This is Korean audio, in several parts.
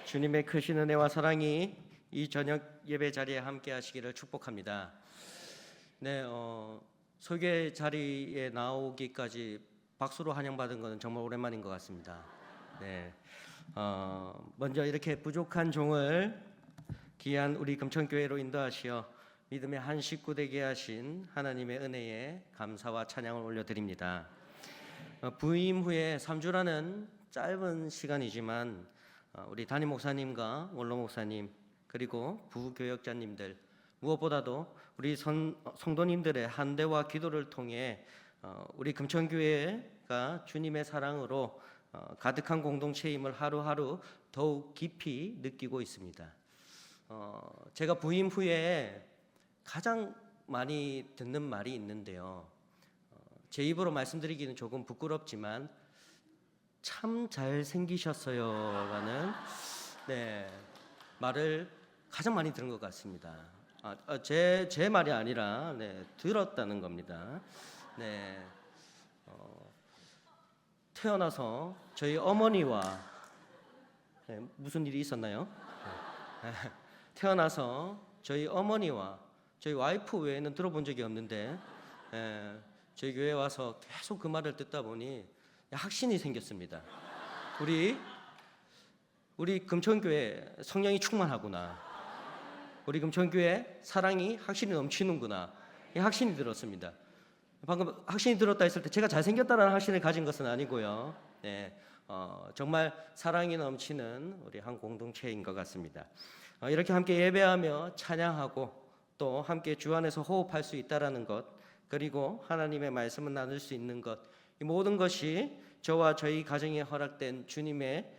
주님의 크신 은혜와 사랑이 이 저녁 예배 자리에 함께 하시기를 축복합니다. 네, 설교 자리에 나오기까지 박수로 환영받은 것은 정말 오랜만인 것 같습니다. 네, 먼저 이렇게 부족한 종을 귀한 우리 금천교회로 인도하시어 믿음의 한 식구 되게 하신 하나님의 은혜에 감사와 찬양을 올려드립니다. 부임 후에 3주라는 짧은 시간이지만 우리 담임 목사님과 원로 목사님 그리고 부교역자님들 무엇보다도 우리 성도님들의 한대와 기도를 통해 우리 금천교회가 주님의 사랑으로 가득한 공동체임을 하루하루 더욱 깊이 느끼고 있습니다. 제가 부임 후에 가장 많이 듣는 말이 있는데요. 제 입으로 말씀드리기는 조금 부끄럽지만 참 잘생기셨어요 라는 말을 가장 많이 들은 것 같습니다. 제 말이 아니라 들었다는 겁니다. 태어나서 저희 어머니와 무슨 일이 있었나요? 태어나서 저희 어머니와 저희 와이프 외에는 들어본 적이 없는데 저희 교회에 와서 계속 그 말을 듣다 보니 확신이 생겼습니다. 우리 금천교회 성령이 충만하구나. 우리 금천교회 사랑이 확실히 넘치는구나. 이 확신이 들었습니다. 방금 확신이 들었다 했을 때 제가 잘생겼다는 확신을 가진 것은 아니고요. 정말 사랑이 넘치는 우리 한 공동체인 것 같습니다. 이렇게 함께 예배하며 찬양하고 또 함께 주 안에서 호흡할 수 있다라는 것, 그리고 하나님의 말씀을 나눌 수 있는 것, 이 모든 것이 저와 저희 가정에 허락된 주님의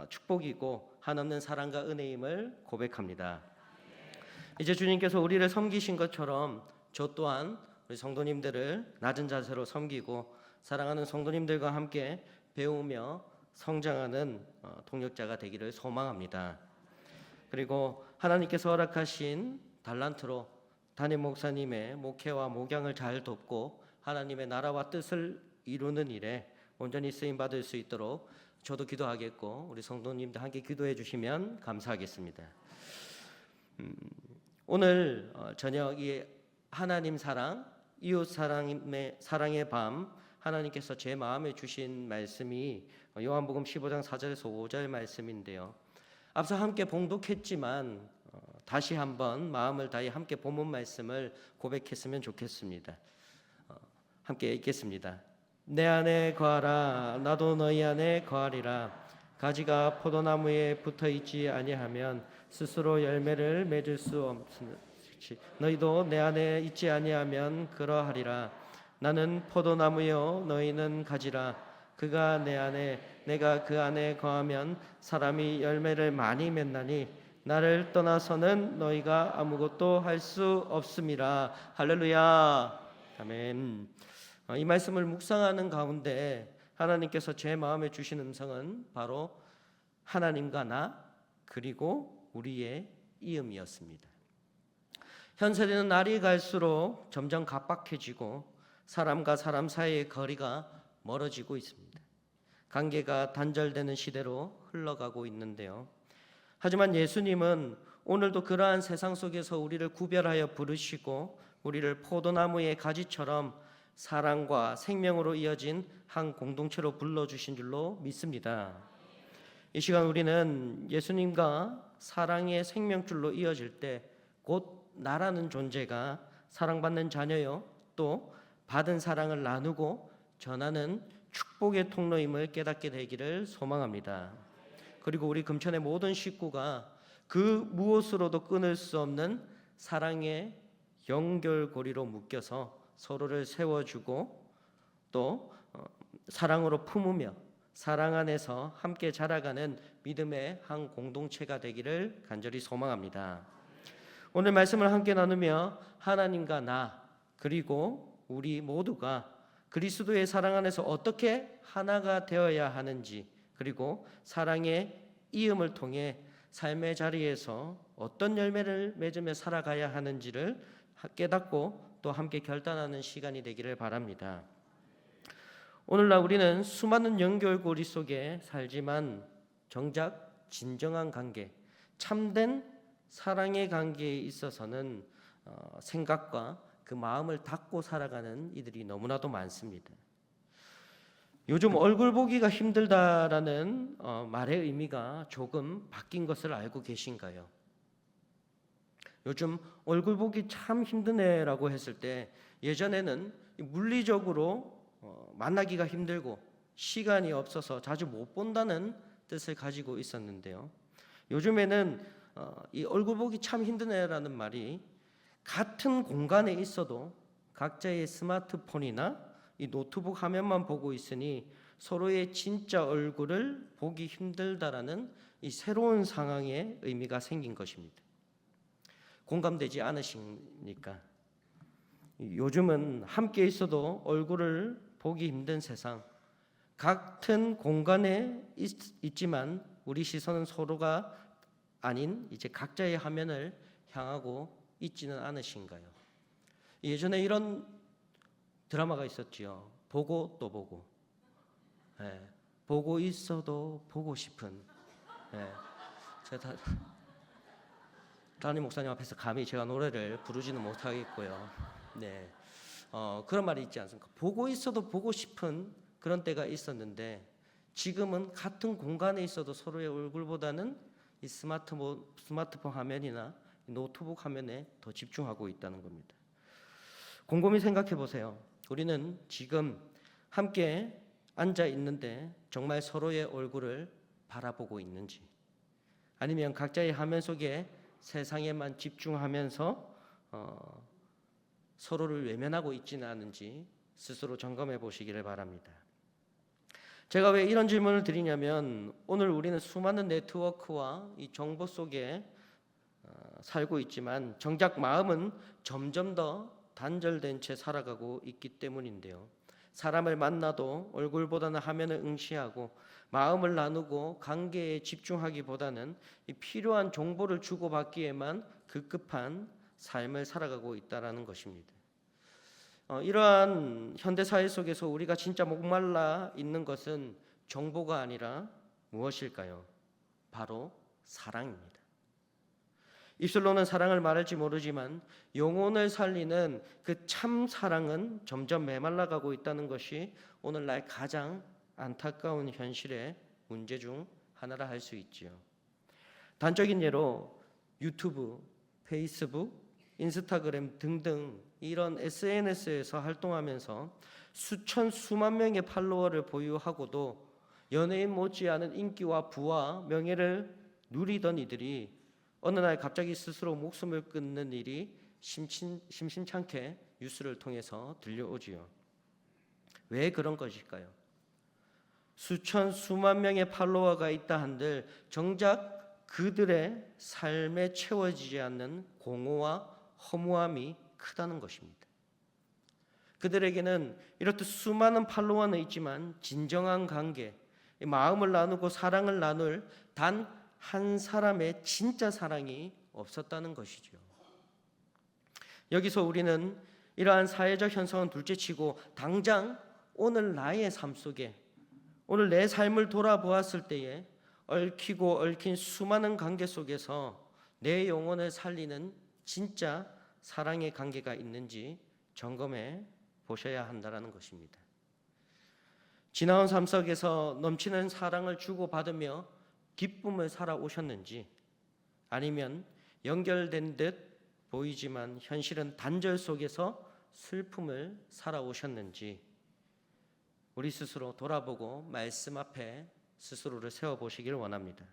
축복이고 한없는 사랑과 은혜임을 고백합니다. 이제 주님께서 우리를 섬기신 것처럼 저 또한 우리 성도님들을 낮은 자세로 섬기고 사랑하는 성도님들과 함께 배우며 성장하는 동역자가 되기를 소망합니다. 그리고 하나님께서 허락하신 달란트로 담임 목사님의 목회와 목양을 잘 돕고 하나님의 나라와 뜻을 이루는 일에 온전히 쓰임 받을 수 있도록 저도 기도하겠고 우리 성도님들 함께 기도해 주시면 감사하겠습니다. 오늘 저녁 이 하나님 사랑, 이웃 사랑의 밤, 하나님께서 제 마음에 주신 말씀이 요한복음 15장 4절에서 5절 말씀인데요. 앞서 함께 봉독했지만 다시 한번 마음을 다해 함께 본문 말씀을 고백했으면 좋겠습니다. 함께 읽겠습니다. 내 안에 거하라, 나도 너희 안에 거하리라. 가지가 포도나무에 붙어 있지 아니하면 스스로 열매를 맺을 수 없으니 너희도 내 안에 있지 아니하면 그러하리라. 나는 포도나무요 너희는 가지라. 그가 내 안에 내가 그 안에 거하면 사람이 열매를 많이 맺나니 나를 떠나서는 너희가 아무것도 할 수 없음이라. 할렐루야. 아멘. 이 말씀을 묵상하는 가운데 하나님께서 제 마음에 주신 음성은 바로 하나님과 나 그리고 우리의 이음이었습니다. 현 세대는 날이 갈수록 점점 각박해지고 사람과 사람 사이의 거리가 멀어지고 있습니다. 관계가 단절되는 시대로 흘러가고 있는데요. 하지만 예수님은 오늘도 그러한 세상 속에서 우리를 구별하여 부르시고 우리를 포도나무의 가지처럼 사랑과 생명으로 이어진 한 공동체로 불러주신 줄로 믿습니다. 이 시간 우리는 예수님과 사랑의 생명줄로 이어질 때 곧 나라는 존재가 사랑받는 자녀요 또 받은 사랑을 나누고 전하는 축복의 통로임을 깨닫게 되기를 소망합니다. 그리고 우리 금천의 모든 식구가 그 무엇으로도 끊을 수 없는 사랑의 연결고리로 묶여서 서로를 세워주고 또 사랑으로 품으며 사랑 안에서 함께 자라가는 믿음의 한 공동체가 되기를 간절히 소망합니다. 오늘 말씀을 함께 나누며 하나님과 나 그리고 우리 모두가 그리스도의 사랑 안에서 어떻게 하나가 되어야 하는지 그리고 사랑의 이음을 통해 삶의 자리에서 어떤 열매를 맺으며 살아가야 하는지를 깨닫고 또 함께 결단하는 시간이 되기를 바랍니다. 오늘날 우리는 수많은 연결고리 속에 살지만 정작 진정한 관계, 참된 사랑의 관계에 있어서는 생각과 그 마음을 닫고 살아가는 이들이 너무나도 많습니다. 요즘 얼굴 보기가 힘들다라는 말의 의미가 조금 바뀐 것을 알고 계신가요? 요즘 얼굴 보기 참 힘드네라고 했을 때 예전에는 물리적으로 만나기가 힘들고 시간이 없어서 자주 못 본다는 뜻을 가지고 있었는데요. 요즘에는 이 얼굴 보기 참 힘드네라는 말이 같은 공간에 있어도 각자의 스마트폰이나 이 노트북 화면만 보고 있으니 서로의 진짜 얼굴을 보기 힘들다라는 이 새로운 상황의 의미가 생긴 것입니다. 공감되지 않으십니까? 요즘은 함께 있어도 얼굴을 보기 힘든 세상, 같은 공간에 있지만 우리 시선은 서로가 아닌 이제 각자의 화면을 향하고 있지는 않으신가요? 예전에 이런 드라마가 있었지요. 보고 또 보고. 보고 있어도 보고 싶은. 제가 담임 목사님 앞에서 감히 제가 노래를 부르지는 못하겠고요. 그런 말이 있지 않습니까? 보고 있어도 보고 싶은 그런 때가 있었는데 지금은 같은 공간에 있어도 서로의 얼굴보다는 이 스마트폰 화면이나 노트북 화면에 더 집중하고 있다는 겁니다. 곰곰이 생각해 보세요. 우리는 지금 함께 앉아 있는데 정말 서로의 얼굴을 바라보고 있는지, 아니면 각자의 화면 속에 세상에만 집중하면서 서로를 외면하고 있지는 않은지 스스로 점검해 보시기를 바랍니다. 제가 왜 이런 질문을 드리냐면 오늘 우리는 수많은 네트워크와 이 정보 속에 살고 있지만 정작 마음은 점점 더 단절된 채 살아가고 있기 때문인데요. 사람을 만나도 얼굴보다는 화면을 응시하고 마음을 나누고 관계에 집중하기보다는 이 필요한 정보를 주고받기에만 급급한 삶을 살아가고 있다는 것입니다. 이러한 현대사회 속에서 우리가 진짜 목말라 있는 것은 정보가 아니라 무엇일까요? 바로 사랑입니다. 입술로는 사랑을 말할지 모르지만 영혼을 살리는 그 참 사랑은 점점 메말라가고 있다는 것이 오늘날 가장 안타까운 현실의 문제 중 하나라 할 수 있지요. 단적인 예로 유튜브, 페이스북, 인스타그램 등등 이런 SNS에서 활동하면서 수만 명의 팔로워를 보유하고도 연예인 못지않은 인기와 부와 명예를 누리던 이들이 어느 날 갑자기 스스로 목숨을 끊는 일이 심심찮게 뉴스를 통해서 들려오지요. 왜 그런 것일까요? 수만 명의 팔로워가 있다 한들 정작 그들의 삶에 채워지지 않는 공허와 허무함이 크다는 것입니다. 그들에게는 이렇듯 수많은 팔로워는 있지만 진정한 관계, 마음을 나누고 사랑을 나눌 단 한 사람의 진짜 사랑이 없었다는 것이죠. 여기서 우리는 이러한 사회적 현상은 둘째치고 당장 오늘 나의 삶 속에, 오늘 내 삶을 돌아보았을 때에 얽히고 얽힌 수많은 관계 속에서 내 영혼을 살리는 진짜 사랑의 관계가 있는지 점검해 보셔야 한다는 것입니다. 지나온 삶 속에서 넘치는 사랑을 주고받으며 기쁨을 살아오셨는지, 아니면 연결된 듯 보이지만 현실은 단절 속에서 슬픔을 살아오셨는지 우리 스스로 돌아보고 말씀 앞에 스스로를 세워보시길 원합니다.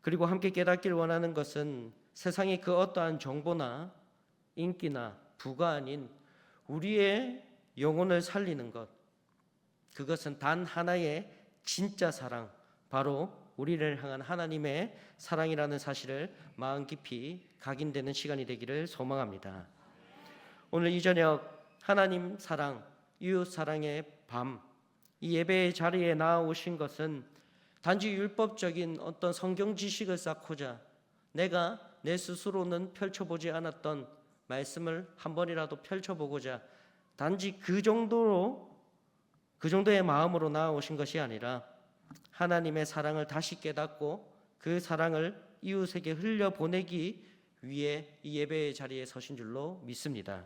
그리고 함께 깨닫길 원하는 것은 세상의 그 어떠한 정보나 인기나 부가 아닌 우리의 영혼을 살리는 것, 그것은 단 하나의 진짜 사랑, 바로 우리를 향한 하나님의 사랑이라는 사실을 마음 깊이 각인되는 시간이 되기를 소망합니다. 오늘 이 저녁 하나님 사랑, 이웃 사랑의 밤, 이 예배의 자리에 나아오신 것은 단지 율법적인 어떤 성경 지식을 쌓고자 내가 내 스스로는 펼쳐보지 않았던 말씀을 한 번이라도 펼쳐보고자 단지 그 정도의 마음으로 나아오신 것이 아니라 하나님의 사랑을 다시 깨닫고 그 사랑을 이웃에게 흘려보내기 위해 이 예배의 자리에 서신 줄로 믿습니다.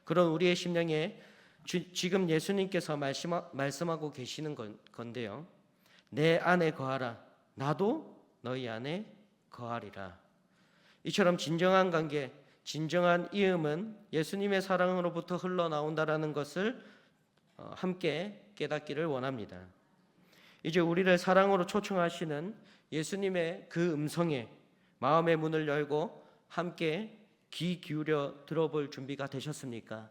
그런 우리의 심령에 지금 예수님께서 말씀하고 계시는 건데요. 내 안에 거하라. 나도 너희 안에 거하리라. 이처럼 진정한 관계, 진정한 이음은 예수님의 사랑으로부터 흘러나온다라는 것을 함께 깨닫기를 원합니다. 이제 우리를 사랑으로 초청하시는 예수님의 그 음성에 마음의 문을 열고 함께 귀 기울여 들어볼 준비가 되셨습니까?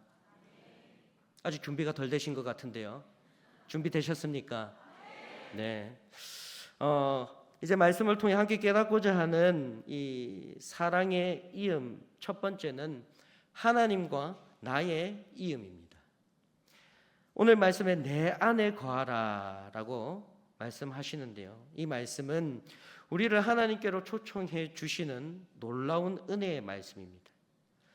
아직 준비가 덜 되신 것 같은데요. 준비되셨습니까? 네. 이제 말씀을 통해 함께 깨닫고자 하는 이 사랑의 이음 첫 번째는 하나님과 나의 이음입니다. 오늘 말씀에 내 안에 거하라라고 말씀하시는데요. 이 말씀은 우리를 하나님께로 초청해 주시는 놀라운 은혜의 말씀입니다.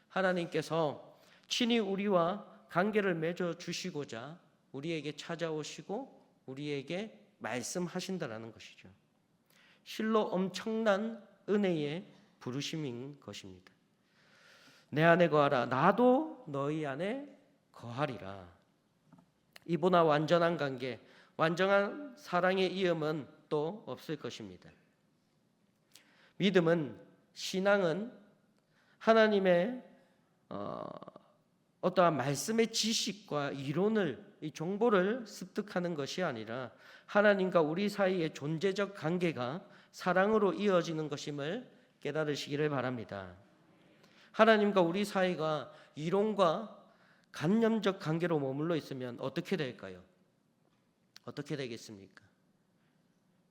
하나님께서 친히 우리와 관계를 맺어 주시고자 우리에게 찾아오시고 우리에게 말씀하신다라는 것이죠. 실로 엄청난 은혜의 부르심인 것입니다. 내 안에 거하라. 나도 너희 안에 거하리라. 이보다 완전한 관계, 완전한 사랑의 이음은 또 없을 것입니다. 믿음은, 신앙은 하나님의 어떠한 말씀의 지식과 이론을, 이 정보를 습득하는 것이 아니라 하나님과 우리 사이의 존재적 관계가 사랑으로 이어지는 것임을 깨달으시기를 바랍니다. 하나님과 우리 사이가 이론과 관념적 관계로 머물러 있으면 어떻게 될까요? 어떻게 되겠습니까?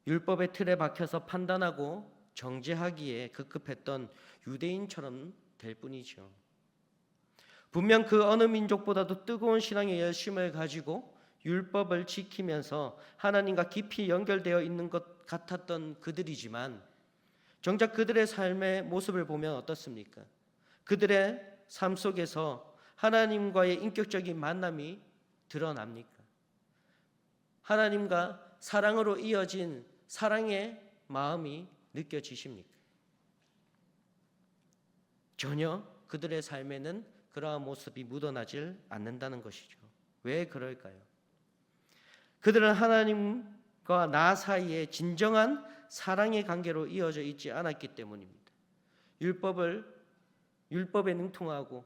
율법의 틀에 박혀서 판단하고 정죄하기에 급급했던 유대인처럼 될 뿐이죠. 분명 그 어느 민족보다도 뜨거운 신앙의 열심을 가지고 율법을 지키면서 하나님과 깊이 연결되어 있는 것 같았던 그들이지만 정작 그들의 삶의 모습을 보면 어떻습니까? 그들의 삶 속에서 하나님과의 인격적인 만남이 드러납니까? 하나님과 사랑으로 이어진 사랑의 마음이 느껴지십니까? 전혀 그들의 삶에는 그러한 모습이 묻어나질 않는다는 것이죠. 왜 그럴까요? 그들은 하나님과 나 사이에 진정한 사랑의 관계로 이어져 있지 않았기 때문입니다. 율법에 능통하고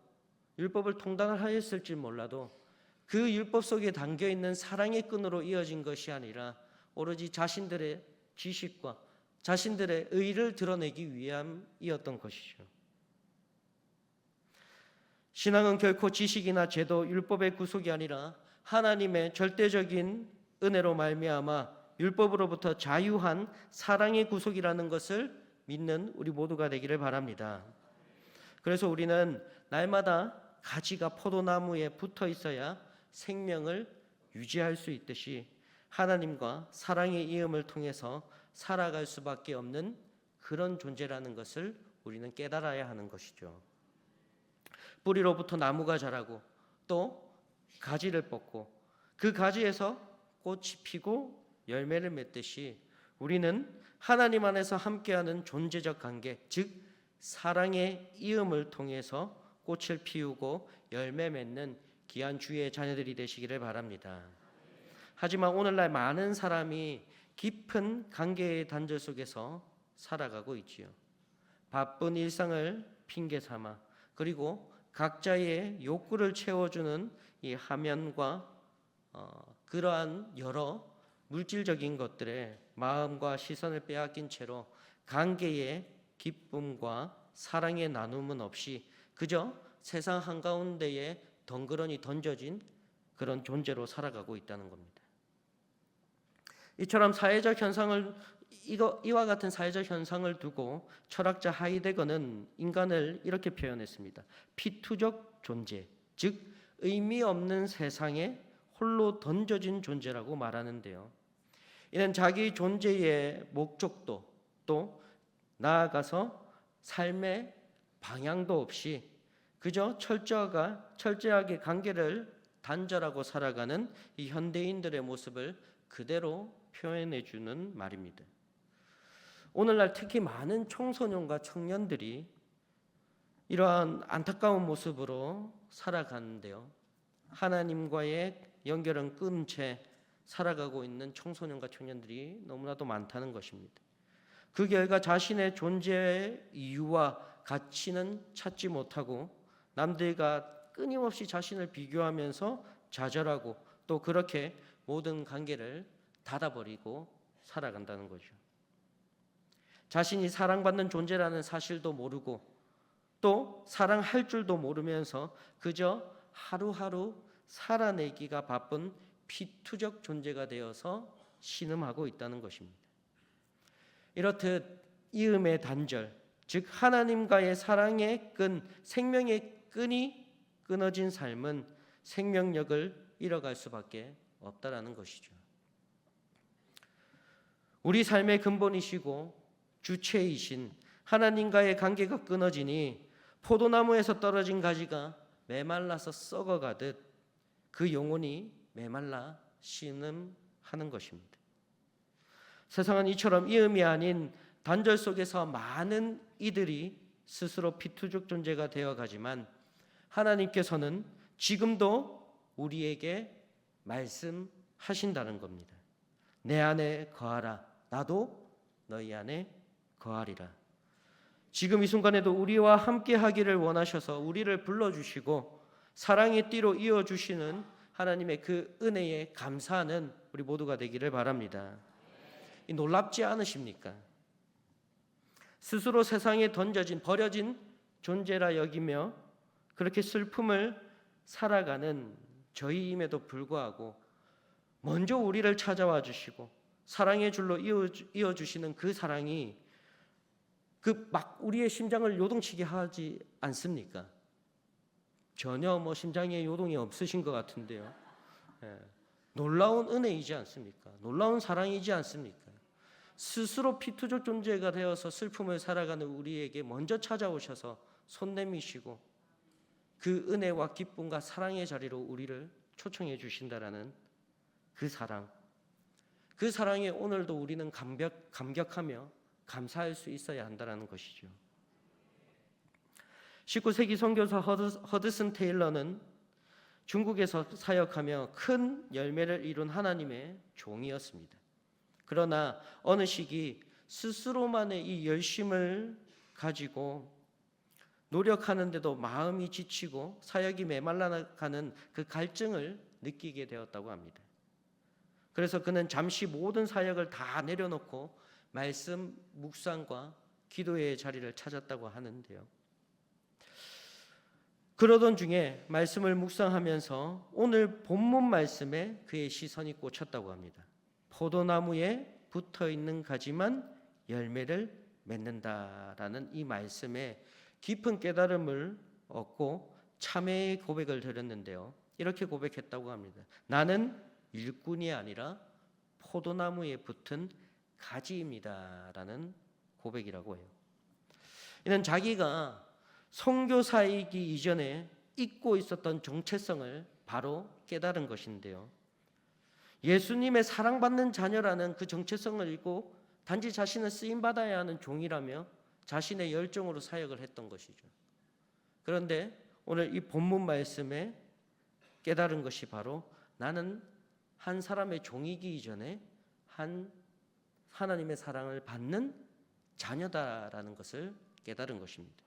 율법을 통달하였을지 몰라도 그 율법 속에 담겨 있는 사랑의 끈으로 이어진 것이 아니라 오로지 자신들의 지식과 자신들의 의를 드러내기 위함이었던 것이죠. 신앙은 결코 지식이나 제도, 율법의 구속이 아니라 하나님의 절대적인 은혜로 말미암아 율법으로부터 자유한 사랑의 구속이라는 것을 믿는 우리 모두가 되기를 바랍니다. 그래서 우리는 날마다 가지가 포도나무에 붙어 있어야 생명을 유지할 수 있듯이 하나님과 사랑의 이음을 통해서 살아갈 수밖에 없는 그런 존재라는 것을 우리는 깨달아야 하는 것이죠. 뿌리로부터 나무가 자라고 또 가지를 뻗고 그 가지에서 꽃이 피고 열매를 맺듯이 우리는 하나님 안에서 함께하는 존재적 관계, 즉 사랑의 이음을 통해서 꽃을 피우고 열매 맺는 귀한 주의 자녀들이 되시기를 바랍니다. 하지만 오늘날 많은 사람이 깊은 관계의 단절 속에서 살아가고 있지요. 바쁜 일상을 핑계 삼아 그리고 각자의 욕구를 채워주는 이 화면과 그러한 여러 물질적인 것들에 마음과 시선을 빼앗긴 채로 관계의 기쁨과 사랑의 나눔은 없이 그저 세상 한가운데에 덩그러니 던져진 그런 존재로 살아가고 있다는 겁니다. 이처럼 이와 같은 사회적 현상을 두고 철학자 하이데거는 인간을 이렇게 표현했습니다. 피투적 존재, 즉 의미 없는 세상에 홀로 던져진 존재라고 말하는데요. 이는 자기 존재의 목적도 또 나아가서 삶의 방향도 없이 그저 철저하게 관계를 단절하고 살아가는 이 현대인들의 모습을 그대로 표현해 주는 말입니다. 오늘날 특히 많은 청소년과 청년들이 이러한 안타까운 모습으로 살아가는데요. 하나님과의 연결은 끊은 채 살아가고 있는 청소년과 청년들이 너무나도 많다는 것입니다. 그 결과 자신의 존재의 이유와 가치는 찾지 못하고 남들과 끊임없이 자신을 비교하면서 좌절하고 또 그렇게 모든 관계를 닫아버리고 살아간다는 거죠. 자신이 사랑받는 존재라는 사실도 모르고 또 사랑할 줄도 모르면서 그저 하루하루 살아내기가 바쁜 피투적 존재가 되어서 신음하고 있다는 것입니다. 이렇듯 이음의 단절, 즉 하나님과의 사랑의 끈, 생명의 끈이 끊어진 삶은 생명력을 잃어갈 수밖에 없다라는 것이죠. 우리 삶의 근본이시고 주체이신 하나님과의 관계가 끊어지니 포도나무에서 떨어진 가지가 메말라서 썩어가듯 그 영혼이 메말라 신음하는 것입니다. 세상은 이처럼 이음이 아닌 단절 속에서 많은 이들이 스스로 피투적 존재가 되어가지만 하나님께서는 지금도 우리에게 말씀하신다는 겁니다. 내 안에 거하라. 나도 너희 안에 거하리라. 지금 이 순간에도 우리와 함께 하기를 원하셔서 우리를 불러주시고 사랑의 띠로 이어주시는 하나님의 그 은혜에 감사하는 우리 모두가 되기를 바랍니다. 놀랍지 않으십니까? 스스로 세상에 던져진 버려진 존재라 여기며 그렇게 슬픔을 살아가는 저희임에도 불구하고 먼저 우리를 찾아와 주시고 사랑의 줄로 이어주시는 그 사랑이 막 우리의 심장을 요동치게 하지 않습니까? 전혀 심장에 요동이 없으신 것 같은데요. 놀라운 은혜이지 않습니까? 놀라운 사랑이지 않습니까? 스스로 피투적 존재가 되어서 슬픔을 살아가는 우리에게 먼저 찾아오셔서 손 내미시고 그 은혜와 기쁨과 사랑의 자리로 우리를 초청해 주신다라는 그 사랑, 그 사랑에 오늘도 우리는 감격하며 감사할 수 있어야 한다는 것이죠. 19세기 선교사 허드슨 테일러는 중국에서 사역하며 큰 열매를 이룬 하나님의 종이었습니다. 그러나 어느 시기 스스로만의 이 열심을 가지고 노력하는데도 마음이 지치고 사역이 메말라가는 그 갈증을 느끼게 되었다고 합니다. 그래서 그는 잠시 모든 사역을 다 내려놓고 말씀 묵상과 기도의 자리를 찾았다고 하는데요. 그러던 중에 말씀을 묵상하면서 오늘 본문 말씀에 그의 시선이 꽂혔다고 합니다. 포도나무에 붙어있는 가지만 열매를 맺는다라는 이 말씀에 깊은 깨달음을 얻고 참회의 고백을 드렸는데요. 이렇게 고백했다고 합니다. 나는 일꾼이 아니라 포도나무에 붙은 가지입니다라는 고백이라고 해요. 이는 자기가 선교사이기 이전에 잊고 있었던 정체성을 바로 깨달은 것인데요. 예수님의 사랑받는 자녀라는 그 정체성을 잊고 단지 자신은 쓰임받아야 하는 종이라며 자신의 열정으로 사역을 했던 것이죠. 그런데 오늘 이 본문 말씀에 깨달은 것이 바로 나는 한 사람의 종이기 이전에 하나님의 사랑을 받는 자녀다라는 것을 깨달은 것입니다.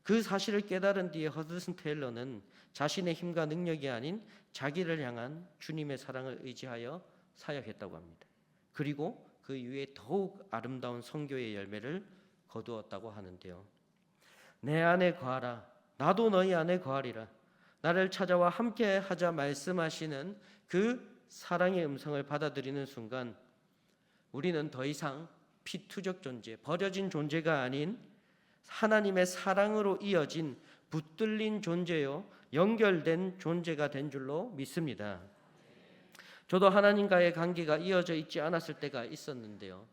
그 사실을 깨달은 뒤에 허드슨 테일러는 자신의 힘과 능력이 아닌 자기를 향한 주님의 사랑을 의지하여 사역했다고 합니다. 그리고 그 이후에 더욱 아름다운 선교의 열매를 거두었다고 하는데요. 내 안에 거하라. 나도 너희 안에 거하리라. 나를 찾아와 함께 하자 말씀하시는 그 사랑의 음성을 받아들이는 순간 우리는 더 이상 피투적 존재, 버려진 존재가 아닌 하나님의 사랑으로 이어진 붙들린 존재요 연결된 존재가 된 줄로 믿습니다. 저도 하나님과의 관계가 이어져 있지 않았을 때가 있었는데요.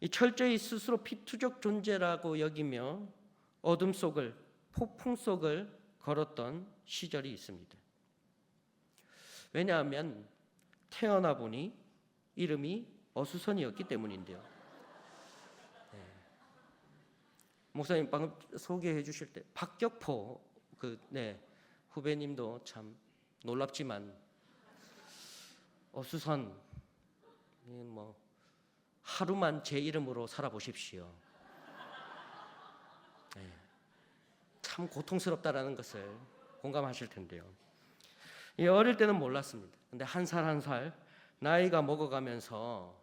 이 철저히 스스로 피투적 존재라고 여기며 어둠 속을 폭풍 속을 걸었던 시절이 있습니다. 왜냐하면 태어나 보니 이름이 어수선이었기 때문인데요. 목사님 방금 소개해 주실 때 박격포 후배님도 참 놀랍지만 어수선 뭐 하루만 제 이름으로 살아보십시오. 참 고통스럽다라는 것을 공감하실 텐데요. 어릴 때는 몰랐습니다. 근데 한 살 한 살 나이가 먹어가면서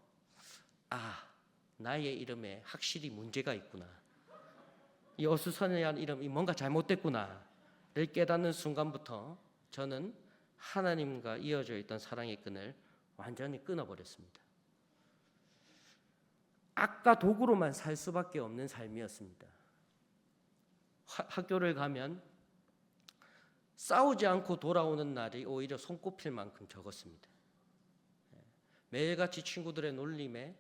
나의 이름에 확실히 문제가 있구나. 이 어수선이라는 이름이 뭔가 잘못됐구나를 깨닫는 순간부터 저는 하나님과 이어져 있던 사랑의 끈을 완전히 끊어버렸습니다. 악과 도구로만 살 수밖에 없는 삶이었습니다. 학교를 가면 싸우지 않고 돌아오는 날이 오히려 손꼽힐 만큼 적었습니다. 매일같이 친구들의 놀림에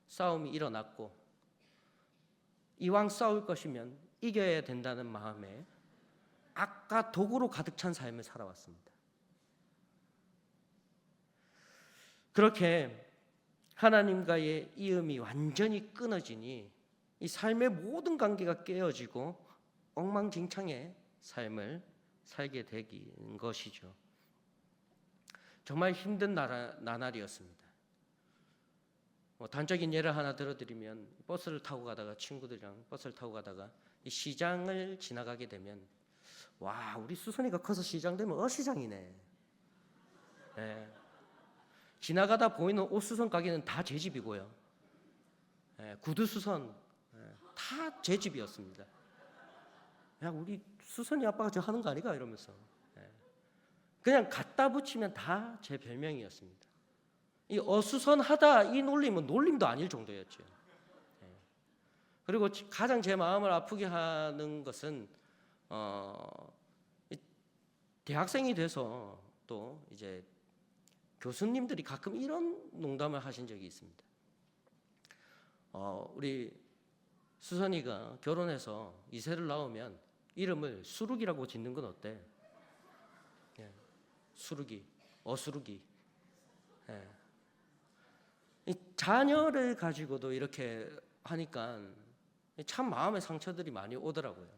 싸움이 일어났고 이왕 싸울 것이면 이겨야 된다는 마음에 악과 도구로 가득 찬 삶을 살아왔습니다. 그렇게 하나님과의 이음이 완전히 끊어지니 이 삶의 모든 관계가 깨어지고 엉망진창의 삶을 살게 된 것이죠. 정말 힘든 나날이었습니다. 단적인 예를 하나 들어드리면 친구들이랑 버스를 타고 가다가 이 시장을 지나가게 되면 와, 우리 수선이가 커서 시장 되면 어시장이네. 지나가다 보이는 옷수선 가게는 다 제 집이고요. 구두수선 다 제 집이었습니다. 야, 우리 수선이 아빠가 저 하는 거 아니가 이러면서 그냥 갖다 붙이면 다 제 별명이었습니다. 이 어수선하다 이 놀림은 놀림도 아닐 정도였죠. 그리고 가장 제 마음을 아프게 하는 것은 대학생이 돼서 또 이제 교수님들이 가끔 이런 농담을 하신 적이 있습니다. 우리 수선이가 결혼해서 이세를 낳으면 이름을 수룩이라고 짓는 건 어때? 수룩이, 어수룩이. 이 자녀를 가지고도 이렇게 하니까 참 마음의 상처들이 많이 오더라고요.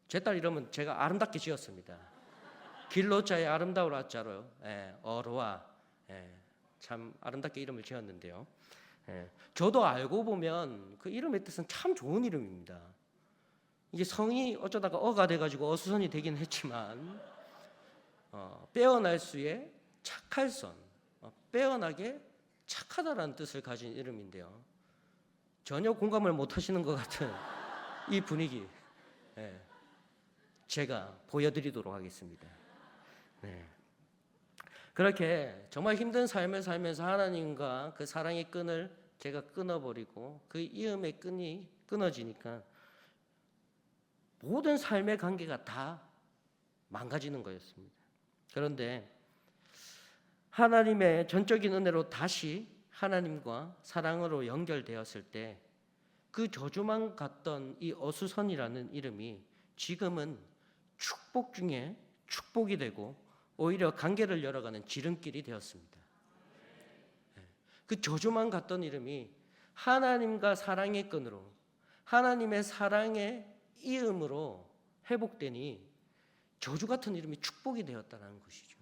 제 딸 이름은 제가 아름답게 지었습니다. 길로자의 아름다울 아자로 어로와 참 아름답게 이름을 지었는데요. 저도 알고 보면 그 이름의 뜻은 참 좋은 이름입니다. 이게 성이 어쩌다가 어가 돼가지고 어수선이 되긴 했지만 빼어날 수의 착할 선, 빼어나게 착하다라는 뜻을 가진 이름인데요. 전혀 공감을 못하시는 것 같은 이 분위기 제가 보여드리도록 하겠습니다. 그렇게 정말 힘든 삶을 살면서 하나님과 그 사랑의 끈을 제가 끊어버리고 그 이음의 끈이 끊어지니까 모든 삶의 관계가 다 망가지는 거였습니다. 그런데 하나님의 전적인 은혜로 다시 하나님과 사랑으로 연결되었을 때 그 저주만 갔던 이 어수선이라는 이름이 지금은 축복 중에 축복이 되고 오히려 관계를 열어가는 지름길이 되었습니다. 그 저주만 갔던 이름이 하나님과 사랑의 끈으로 하나님의 사랑의 이음으로 회복되니 저주 같은 이름이 축복이 되었다는 것이죠.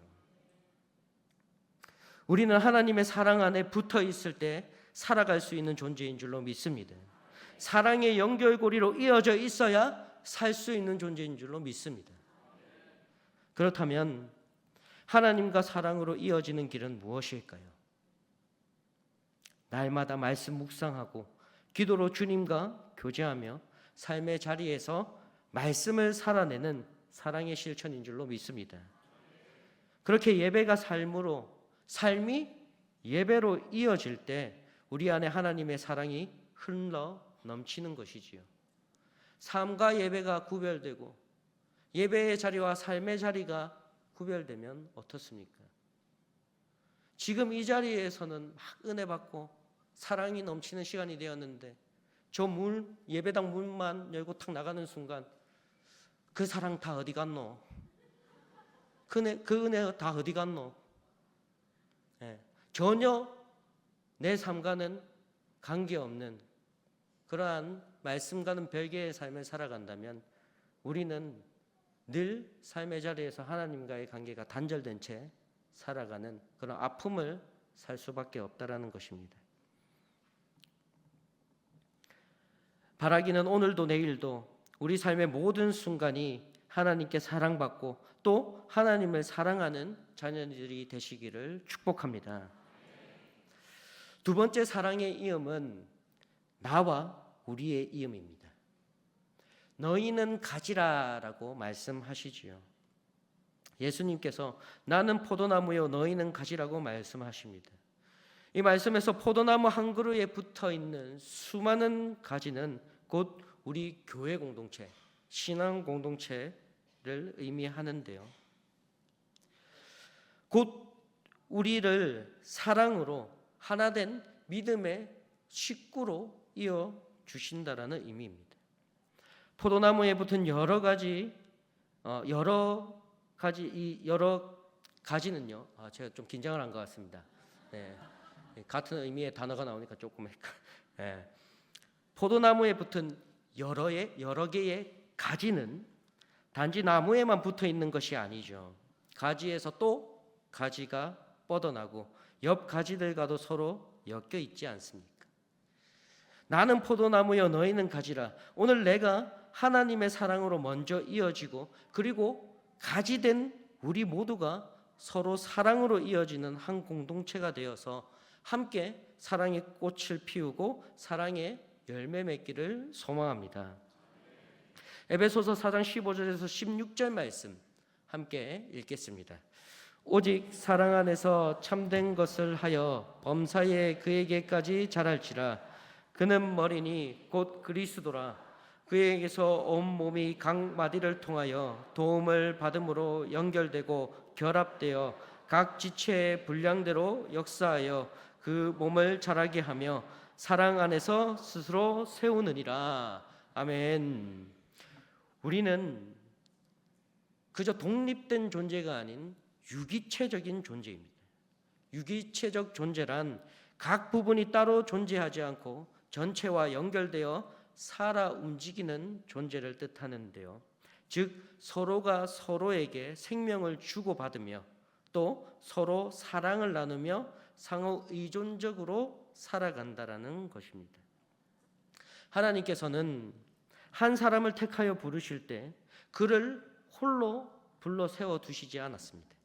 우리는 하나님의 사랑 안에 붙어 있을 때 살아갈 수 있는 존재인 줄로 믿습니다. 사랑의 연결고리로 이어져 있어야 살 수 있는 존재인 줄로 믿습니다. 그렇다면 하나님과 사랑으로 이어지는 길은 무엇일까요? 날마다 말씀 묵상하고 기도로 주님과 교제하며 삶의 자리에서 말씀을 살아내는 사랑의 실천인 줄로 믿습니다. 그렇게 예배가 삶이 예배로 이어질 때 우리 안에 하나님의 사랑이 흘러 넘치는 것이지요. 삶과 예배가 구별되고 예배의 자리와 삶의 자리가 구별되면 어떻습니까? 지금 이 자리에서는 막 은혜 받고 사랑이 넘치는 시간이 되었는데 저 예배당 문만 열고 탁 나가는 순간 그 사랑 다 어디 갔노? 그 은혜 다 어디 갔노? 전혀 내 삶과는 관계없는 그러한 말씀과는 별개의 삶을 살아간다면 우리는 늘 삶의 자리에서 하나님과의 관계가 단절된 채 살아가는 그런 아픔을 살 수밖에 없다라는 것입니다. 바라기는 오늘도 내일도 우리 삶의 모든 순간이 하나님께 사랑받고 또 하나님을 사랑하는 자녀들이 되시기를 축복합니다. 두 번째 사랑의 이음은 나와 우리의 이음입니다. 너희는 가지라라고 말씀하시지요. 예수님께서 나는 포도나무요 너희는 가지라고 말씀하십니다. 이 말씀에서 포도나무 한 그루에 붙어있는 수많은 가지는 곧 우리 교회 공동체, 신앙 공동체를 의미하는데요. 곧 우리를 사랑으로 하나된 믿음의 식구로 이어 주신다라는 의미입니다. 포도나무에 붙은 여러 가지는요. 제가 좀 긴장을 한 것 같습니다. 네. 같은 의미의 단어가 나오니까 조금 네. 포도나무에 붙은 여러 개의 가지는 단지 나무에만 붙어 있는 것이 아니죠. 가지에서 또 가지가 뻗어나고 옆 가지들과도 서로 엮여 있지 않습니까? 나는 포도나무여 너희는 가지라. 오늘 내가 하나님의 사랑으로 먼저 이어지고 그리고 가지된 우리 모두가 서로 사랑으로 이어지는 한 공동체가 되어서 함께 사랑의 꽃을 피우고 사랑의 열매 맺기를 소망합니다. 에베소서 4장 15절에서 16절 말씀 함께 읽겠습니다. 오직 사랑 안에서 참된 것을 하여 범사에 그에게까지 자랄지라. 그는 머리니 곧 그리스도라. 그에게서 온 몸이 각 마디를 통하여 도움을 받음으로 연결되고 결합되어 각 지체의 분량대로 역사하여 그 몸을 자라게 하며 사랑 안에서 스스로 세우느니라. 아멘. 우리는 그저 독립된 존재가 아닌 유기체적인 존재입니다. 유기체적 존재란 각 부분이 따로 존재하지 않고 전체와 연결되어 살아 움직이는 존재를 뜻하는데요. 즉 서로가 서로에게 생명을 주고받으며 또 서로 사랑을 나누며 상호 의존적으로 살아간다라는 것입니다. 하나님께서는 한 사람을 택하여 부르실 때 그를 홀로 불러 세워 두시지 않았습니다.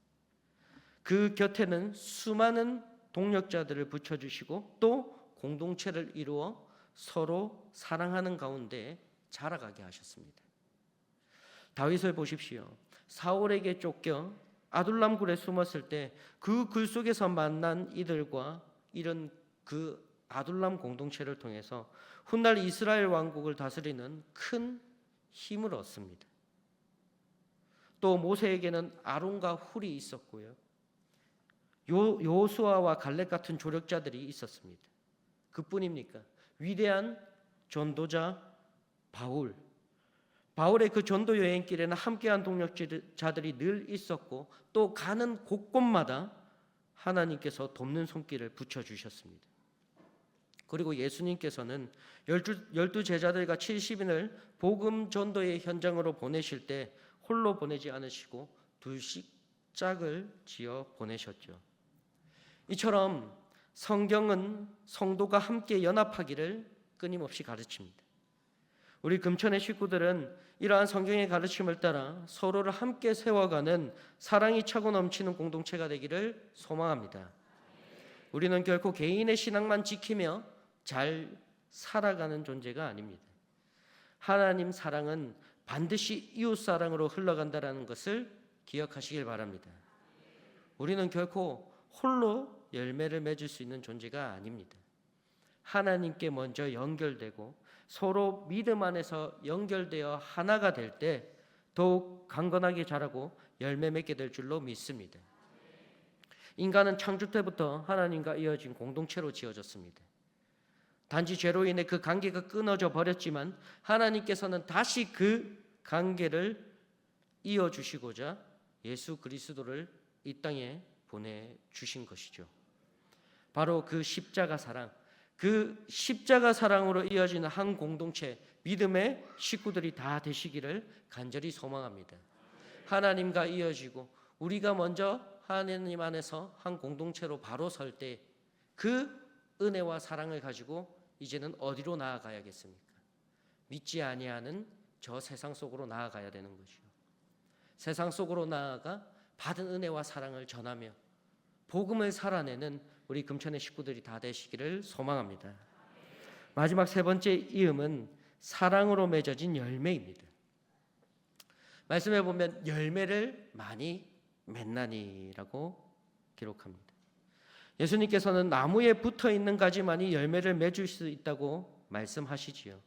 그 곁에는 수많은 동력자들을 붙여주시고 또 공동체를 이루어 서로 사랑하는 가운데 자라가게 하셨습니다. 다윗을 보십시오. 사울에게 쫓겨 아둘람 굴에 숨었을 때 그 굴 속에서 만난 이들과 이런 그 아둘람 공동체를 통해서 훗날 이스라엘 왕국을 다스리는 큰 힘을 얻습니다. 또 모세에게는 아론과 훌이 있었고요. 여호수아와 갈렙 같은 조력자들이 있었습니다. 그뿐입니까? 위대한 전도자 바울의 그 전도 여행길에는 함께한 동력자들이 늘 있었고 또 가는 곳곳마다 하나님께서 돕는 손길을 붙여주셨습니다. 그리고 예수님께서는 12 제자들과 70인을 복음 전도의 현장으로 보내실 때 홀로 보내지 않으시고 둘씩 짝을 지어 보내셨죠. 이처럼 성경은 성도가 함께 연합하기를 끊임없이 가르칩니다. 우리 금천의 식구들은 이러한 성경의 가르침을 따라 서로를 함께 세워가는 사랑이 차고 넘치는 공동체가 되기를 소망합니다. 우리는 결코 개인의 신앙만 지키며 잘 살아가는 존재가 아닙니다. 하나님 사랑은 반드시 이웃 사랑으로 흘러간다는 것을 기억하시길 바랍니다. 우리는 결코 홀로 열매를 맺을 수 있는 존재가 아닙니다. 하나님께 먼저 연결되고 서로 믿음 안에서 연결되어 하나가 될 때 더욱 강건하게 자라고 열매 맺게 될 줄로 믿습니다. 인간은 창조 때부터 하나님과 이어진 공동체로 지어졌습니다. 단지 죄로 인해 그 관계가 끊어져 버렸지만 하나님께서는 다시 그 관계를 이어주시고자 예수 그리스도를 이 땅에 보내주신 것이죠. 바로 그 십자가 사랑, 그 십자가 사랑으로 이어지는 한 공동체, 믿음의 식구들이 다 되시기를 간절히 소망합니다. 하나님과 이어지고 우리가 먼저 하나님 안에서 한 공동체로 바로 설 때 그 은혜와 사랑을 가지고 이제는 어디로 나아가야겠습니까? 믿지 아니하는 저 세상 속으로 나아가야 되는 것이요. 세상 속으로 나아가 받은 은혜와 사랑을 전하며 복음을 살아내는 우리 금천의 식구들이 다 되시기를 소망합니다. 마지막 세 번째 이음은 사랑으로 맺어진 열매입니다. 말씀해 보면 열매를 많이 맺나니라고 기록합니다. 예수님께서는 나무에 붙어 있는 가지만이 열매를 맺을 수 있다고 말씀하시지요.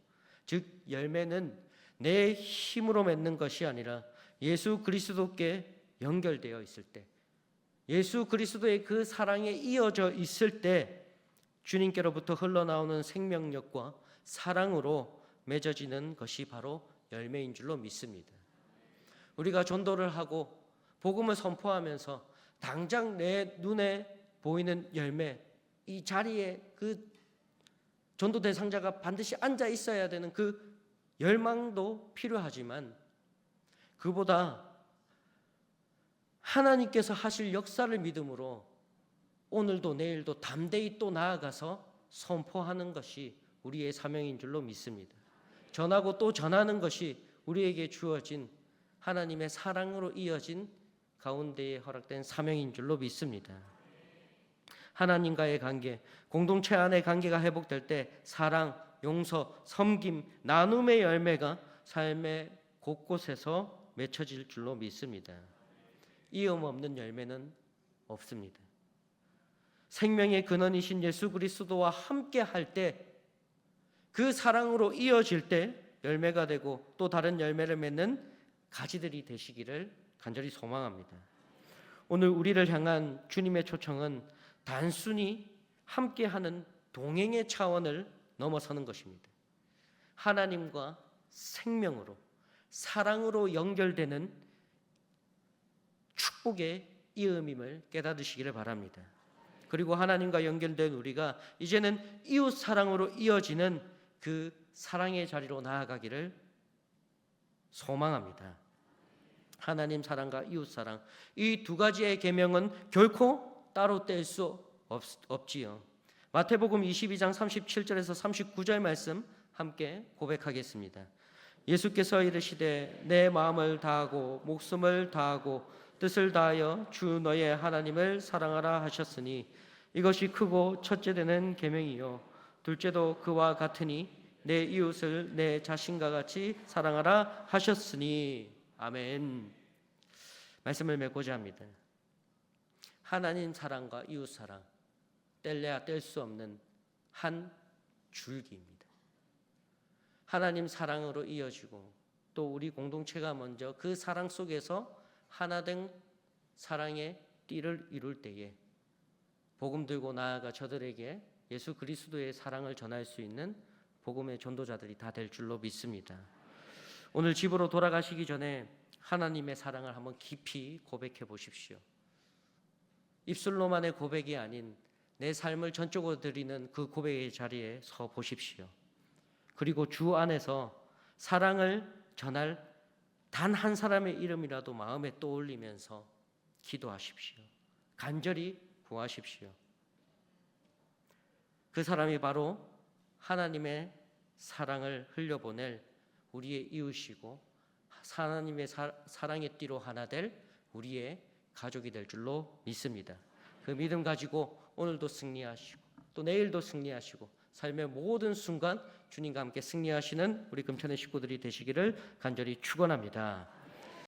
즉 열매는 내 힘으로 맺는 것이 아니라 예수 그리스도께 연결되어 있을 때, 예수 그리스도의 그 사랑에 이어져 있을 때 주님께로부터 흘러나오는 생명력과 사랑으로 맺어지는 것이 바로 열매인 줄로 믿습니다. 우리가 전도를 하고 복음을 선포하면서 당장 내 눈에 보이는 열매, 이 자리에 그 전도 대상자가 반드시 앉아 있어야 되는 그 열망도 필요하지만 그보다 하나님께서 하실 역사를 믿음으로 오늘도 내일도 담대히 또 나아가서 선포하는 것이 우리의 사명인 줄로 믿습니다. 전하고 또 전하는 것이 우리에게 주어진 하나님의 사랑으로 이어진 가운데에 허락된 사명인 줄로 믿습니다. 하나님과의 관계, 공동체 안의 관계가 회복될 때 사랑, 용서, 섬김, 나눔의 열매가 삶의 곳곳에서 맺혀질 줄로 믿습니다. 이음 없는 열매는 없습니다. 생명의 근원이신 예수 그리스도와 함께 할 때 그 사랑으로 이어질 때 열매가 되고 또 다른 열매를 맺는 가지들이 되시기를 간절히 소망합니다. 오늘 우리를 향한 주님의 초청은 단순히 함께하는 동행의 차원을 넘어서는 것입니다. 하나님과 생명으로, 사랑으로 연결되는 축복의 이음임을 깨닫으시기를 바랍니다. 그리고 하나님과 연결된 우리가 이제는 이웃 사랑으로 이어지는 그 사랑의 자리로 나아가기를 소망합니다. 하나님 사랑과 이웃 사랑, 이 두 가지의 계명은 결코 따로 뗄 수 없지요. 마태복음 22장 37절에서 39절 말씀 함께 고백하겠습니다. 예수께서 이르시되 내 마음을 다하고 목숨을 다하고 뜻을 다하여 주 너의 하나님을 사랑하라 하셨으니 이것이 크고 첫째 되는 계명이요 둘째도 그와 같으니 내 이웃을 내 자신과 같이 사랑하라 하셨으니. 아멘. 말씀을 맺고자 합니다. 하나님 사랑과 이웃 사랑, 뗄래야 뗄 수 없는 한 줄기입니다. 하나님 사랑으로 이어지고 또 우리 공동체가 먼저 그 사랑 속에서 하나된 사랑의 띠를 이룰 때에 복음 들고 나아가 저들에게 예수 그리스도의 사랑을 전할 수 있는 복음의 전도자들이 다 될 줄로 믿습니다. 오늘 집으로 돌아가시기 전에 하나님의 사랑을 한번 깊이 고백해 보십시오. 입술로만의 고백이 아닌 내 삶을 전적으로 드리는 그 고백의 자리에 서 보십시오. 그리고 주 안에서 사랑을 전할 단 한 사람의 이름이라도 마음에 떠올리면서 기도하십시오. 간절히 구하십시오. 그 사람이 바로 하나님의 사랑을 흘려보낼 우리의 이웃이고 하나님의 사랑의 띠로 하나 될 우리의 가족이 될 줄로 믿습니다. 그 믿음 가지고 오늘도 승리하시고 또 내일도 승리하시고 삶의 모든 순간 주님과 함께 승리하시는 우리 금천의 식구들이 되시기를 간절히 축원합니다.